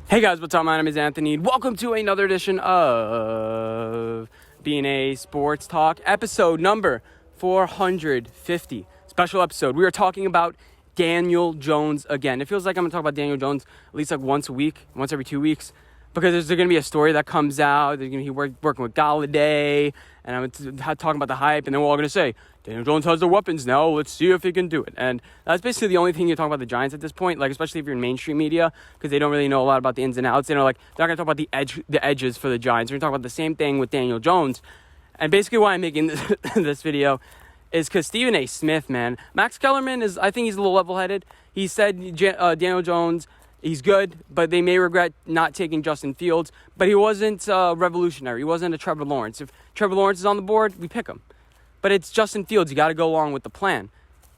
Hey guys, what's up? My name is Anthony. Welcome to another edition of B&A Sports Talk, episode number 450. Special episode. We are talking about Daniel Jones again. It feels like I'm going to talk about Daniel Jones at least like once a week, once every 2 weeks, because there's going to be a story that comes out. There's going to be working with Galladay, and I'm talking about the hype, and then we're all going to say, Daniel Jones has the weapons now. Let's see if he can do it. And that's basically the only thing you talk about the Giants at this point, like especially if you're in mainstream media, because they don't really know a lot about the ins and outs. They're not going to talk about the edges for the Giants. We're going to talk about the same thing with Daniel Jones. And basically why I'm making this video is because Stephen A. Smith, man. Max Kellerman I think he's a little level-headed. He said Daniel Jones, he's good, but they may regret not taking Justin Fields. But he wasn't revolutionary. He wasn't a Trevor Lawrence. If Trevor Lawrence is on the board, we pick him. But it's Justin Fields. You got to go along with the plan.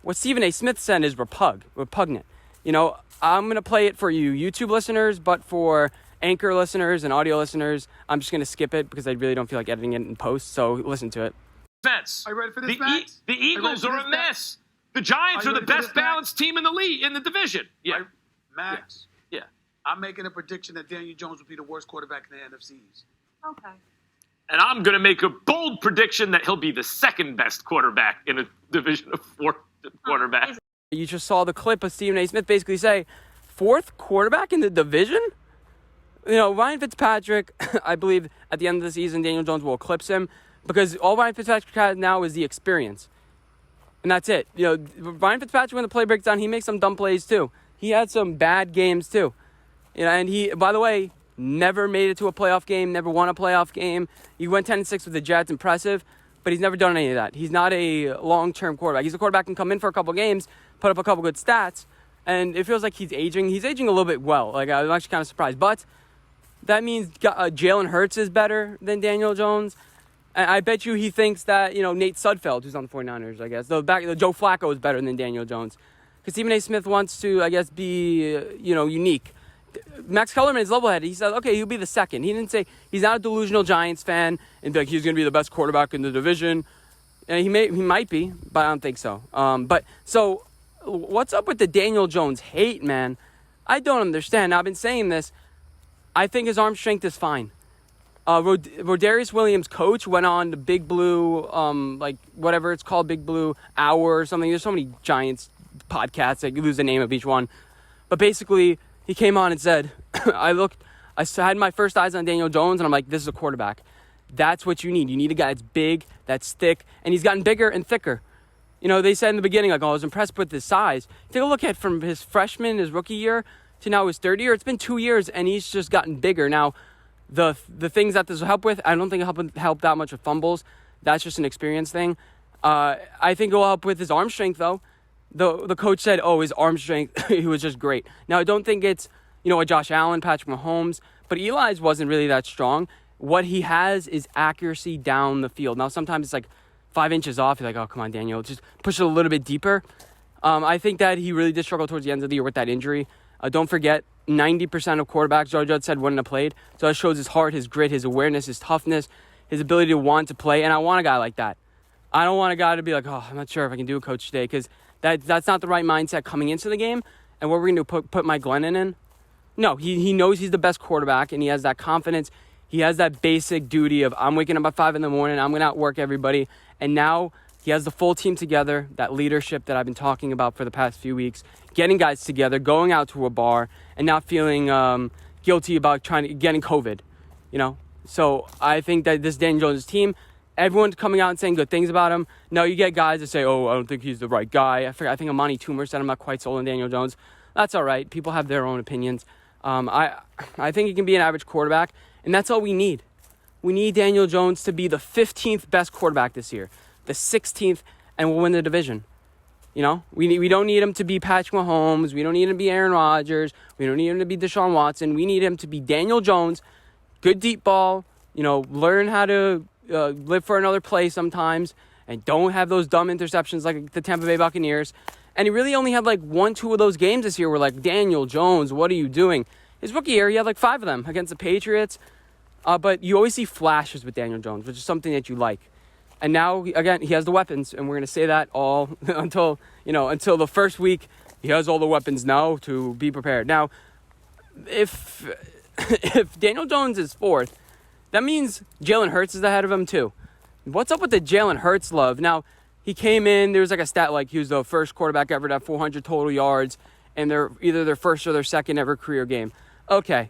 What Stephen A. Smith said is repugnant. You know, I'm going to play it for you YouTube listeners, but for Anchor listeners and audio listeners, I'm just going to skip it because I really don't feel like editing it in post. So listen to it. Defense. Are you ready for this, Max? The Eagles are a mess. The Giants are the best balanced team in the league, in the division. Yeah. Max. Yeah. I'm making a prediction that Daniel Jones will be the worst quarterback in the NFC East. Okay. And I'm going to make a bold prediction that he'll be the second best quarterback in a division of four quarterbacks. You just saw the clip of Stephen A. Smith basically say, fourth quarterback in the division? You know, Ryan Fitzpatrick, I believe at the end of the season, Daniel Jones will eclipse him because all Ryan Fitzpatrick has now is the experience. And that's it. You know, Ryan Fitzpatrick, when the play breaks down, he makes some dumb plays too. He had some bad games too. You know, and he, by the way, never made it to a playoff game, never won a playoff game. He went 10-6 with the Jets, impressive, but he's never done any of that. He's not a long-term quarterback. He's a quarterback who can come in for a couple games, put up a couple good stats, and it feels like he's aging. He's aging a little bit well. Like, I'm actually kind of surprised. But that means Jalen Hurts is better than Daniel Jones. And I bet you he thinks that, you know, Nate Sudfeld, who's on the 49ers, I guess, the Joe Flacco is better than Daniel Jones. Because Stephen A. Smith wants to, I guess, be, unique. Max Kellerman is level-headed. He said, okay, he'll be the second. He didn't say he's not a delusional Giants fan and be like he's going to be the best quarterback in the division. And he might be, but I don't think so. So what's up with the Daniel Jones hate, man? I don't understand. Now, I've been saying this. I think his arm strength is fine. Rodarius Williams' coach went on the Big Blue, whatever it's called, Big Blue Hour or something. There's so many Giants podcasts. I lose the name of each one. But basically, he came on and said, I had my first eyes on Daniel Jones, and I'm like, this is a quarterback. That's what you need. You need a guy that's big, that's thick, and he's gotten bigger and thicker. You know, they said in the beginning, like, I was impressed with his size. Take a look at from his freshman, his rookie year, to now his third year. It's been 2 years, and he's just gotten bigger. Now, the things that this will help with, I don't think it'll help that much with fumbles. That's just an experience thing. I think it will help with his arm strength, though. The coach said, his arm strength, he was just great. Now, I don't think it's, a Josh Allen, Patrick Mahomes, but Eli's wasn't really that strong. What he has is accuracy down the field. Now, sometimes it's like 5 inches off. You're like, oh, come on, Daniel, just push it a little bit deeper. I think that he really did struggle towards the end of the year with that injury. Don't forget, 90% of quarterbacks, Joe Judge said, wouldn't have played. So that shows his heart, his grit, his awareness, his toughness, his ability to want to play. And I want a guy like that. I don't want a guy to be like, I'm not sure if I can do it, coach, today, because that's not the right mindset coming into the game. And what we're going to put Mike Glennon in? No, he knows he's the best quarterback, and he has that confidence. He has that basic duty of, I'm waking up at 5 in the morning, I'm going to outwork everybody. And now he has the full team together, that leadership that I've been talking about for the past few weeks, getting guys together, going out to a bar, and not feeling guilty about getting COVID, So I think that this Daniel Jones team, everyone's coming out and saying good things about him. No, you get guys that say, I don't think he's the right guy. I think Amani Toomer said I'm not quite sold on Daniel Jones. That's all right. People have their own opinions. I think he can be an average quarterback, and that's all we need. We need Daniel Jones to be the 15th best quarterback this year, the 16th, and we'll win the division. We don't need him to be Patrick Mahomes. We don't need him to be Aaron Rodgers. We don't need him to be Deshaun Watson. We need him to be Daniel Jones, good deep ball, learn how to live for another play sometimes, and don't have those dumb interceptions like the Tampa Bay Buccaneers. And he really only had 1-2 of those games this year where Daniel Jones, what are you doing? His rookie year, he had 5 of them against the Patriots. But you always see flashes with Daniel Jones, which is something that you like. And now, again, he has the weapons, and we're going to say that all until the first week. He has all the weapons now to be prepared. Now, if if Daniel Jones is fourth, that means Jalen Hurts is ahead of him too. What's up with the Jalen Hurts love? Now, he came in, there was like a stat like he was the first quarterback ever to have 400 total yards, and they're either their first or their second ever career game. Okay.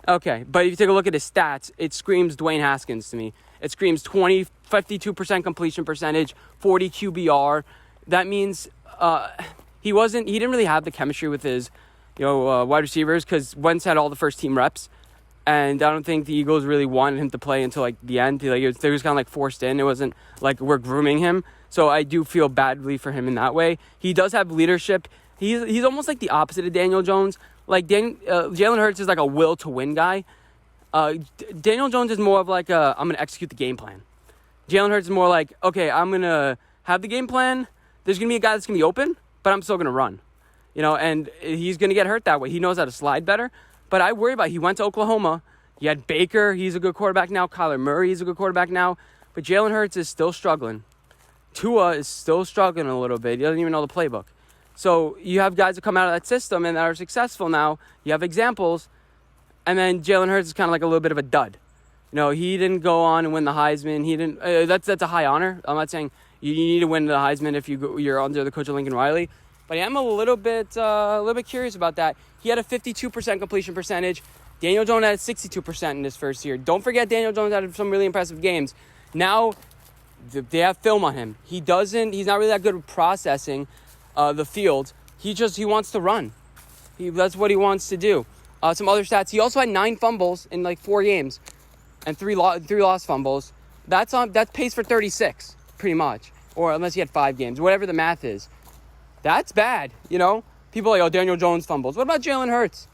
But if you take a look at his stats, it screams Dwayne Haskins to me. It screams 52% completion percentage, 40 QBR. That means he didn't really have the chemistry with his wide receivers because Wentz had all the first team reps. And I don't think the Eagles really wanted him to play until like the end. They was kind of like forced in. It wasn't like we're grooming him. So I do feel badly for him in that way. He does have leadership. He's almost like the opposite of Daniel Jones. Like Jalen Hurts is like a will to win guy. Daniel Jones is more of like I'm going to execute the game plan. Jalen Hurts is more like, okay, I'm going to have the game plan. There's going to be a guy that's going to be open, but I'm still going to run. And he's going to get hurt that way. He knows how to slide better. But I worry about he went to Oklahoma. You had Baker. He's a good quarterback now. Kyler Murray, he's a good quarterback now. But Jalen Hurts is still struggling. Tua is still struggling a little bit. He doesn't even know the playbook. So you have guys that come out of that system and that are successful now. You have examples. And then Jalen Hurts is kind of like a little bit of a dud. He didn't go on and win the Heisman. He didn't. That's a high honor. I'm not saying you need to win the Heisman if you're under the coach of Lincoln Riley. But I am a little bit curious about that. He had a 52% completion percentage. Daniel Jones had 62% in his first year. Don't forget Daniel Jones had some really impressive games. Now they have film on him. He's not really that good at processing the field. He wants to run. That's what he wants to do. Some other stats. He also had 9 fumbles in like 4 games and 3 lost fumbles. That's pace for 36 pretty much. Or unless he had 5 games, whatever the math is. That's bad, People are like, Daniel Jones fumbles. What about Jalen Hurts?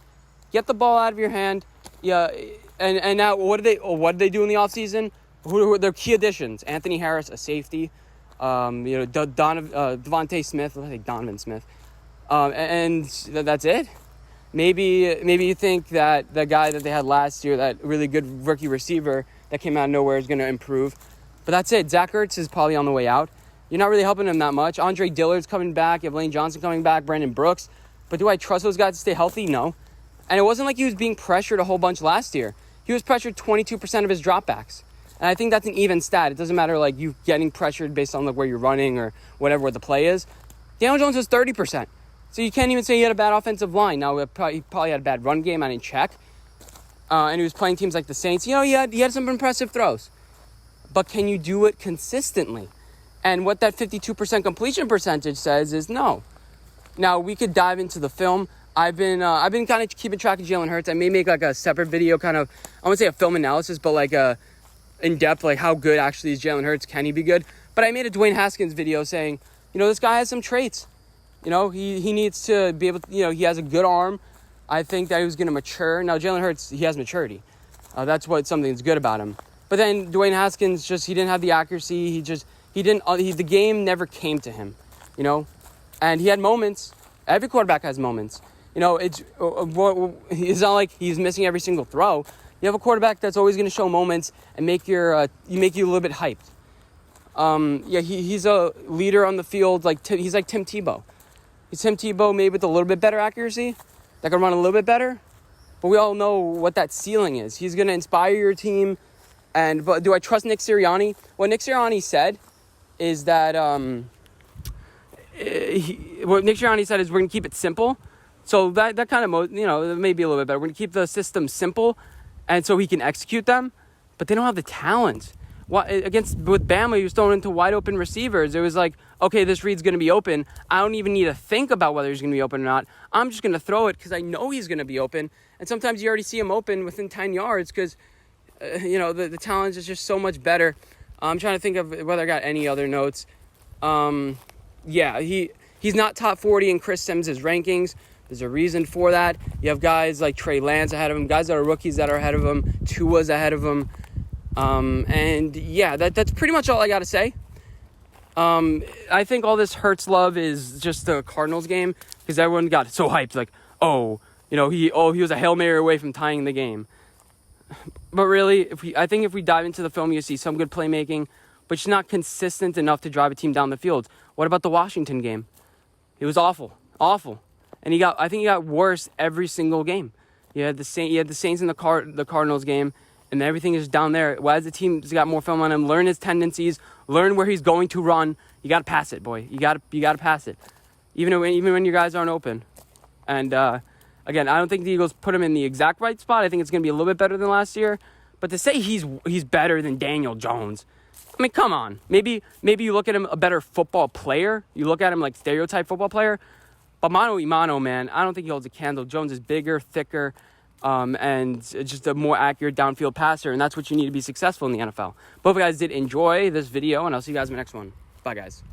Get the ball out of your hand. Yeah, and now what did they do in the offseason? Who their key additions? Anthony Harris, a safety. Devontae Smith. Let's say Donovan Smith. And that's it. Maybe you think that the guy that they had last year, that really good rookie receiver that came out of nowhere, is going to improve. But that's it. Zach Ertz is probably on the way out. You're not really helping him that much. Andre Dillard's coming back. You have Lane Johnson coming back. Brandon Brooks. But do I trust those guys to stay healthy? No. And it wasn't like he was being pressured a whole bunch last year. He was pressured 22% of his dropbacks. And I think that's an even stat. It doesn't matter like you getting pressured based on like where you're running or whatever the play is. Daniel Jones was 30%. So you can't even say he had a bad offensive line. Now, he probably had a bad run game. I didn't check. And he was playing teams like the Saints. He had some impressive throws. But can you do it consistently? And what that 52% completion percentage says is no. Now, we could dive into the film. I've been kind of keeping track of Jalen Hurts. I may make like a separate video, kind of, I wouldn't say a film analysis, but like a in-depth, like how good actually is Jalen Hurts. Can he be good? But I made a Dwayne Haskins video saying, this guy has some traits. He needs to be able to, he has a good arm. I think that he was going to mature. Now, Jalen Hurts, he has maturity. That's something's good about him. But then Dwayne Haskins, he didn't have the accuracy. The game never came to him, and he had moments. Every quarterback has moments. It's not like he's missing every single throw. You have a quarterback that's always going to show moments and make you a little bit hyped. He's a leader on the field. He's like Tim Tebow. He's Tim Tebow, maybe with a little bit better accuracy, that can run a little bit better. But we all know what that ceiling is. He's going to inspire your team. But do I trust Nick Sirianni? What Nick Sirianni said is that what Nick Sirianni said is we're going to keep it simple. So that kind of, maybe a little bit better. We're going to keep the system simple, and so he can execute them. But they don't have the talent. With Bama, he was thrown into wide open receivers. It was like, okay, this read's going to be open. I don't even need to think about whether he's going to be open or not. I'm just going to throw it because I know he's going to be open. And sometimes you already see him open within 10 yards because, the talent is just so much better. I'm trying to think of whether I got any other notes. He's not top 40 in Chris Sims' rankings. There's a reason for that. You have guys like Trey Lance ahead of him, guys that are rookies that are ahead of him, Tua's ahead of him. That's pretty much all I got to say. I think all this Hurts love is just the Cardinals game because everyone got so hyped, like, he was a Hail Mary away from tying the game. But really, I think if we dive into the film, you see some good playmaking, but it's not consistent enough to drive a team down the field. What about the Washington game? It was awful. And I think he got worse every single game. You had the Saints in the Cardinals game, and everything is down there. Well, as the team's got more film on him, learn his tendencies, learn where he's going to run. You got to pass it, boy. You got to pass it, even when your guys aren't open. And again, I don't think the Eagles put him in the exact right spot. I think it's going to be a little bit better than last year. But to say he's better than Daniel Jones, I mean, come on. Maybe you look at him a better football player. You look at him like stereotype football player. But mano a mano, man, I don't think he holds a candle. Jones is bigger, thicker, and just a more accurate downfield passer, and that's what you need to be successful in the NFL. But hope you guys did enjoy this video, and I'll see you guys in the next one. Bye, guys.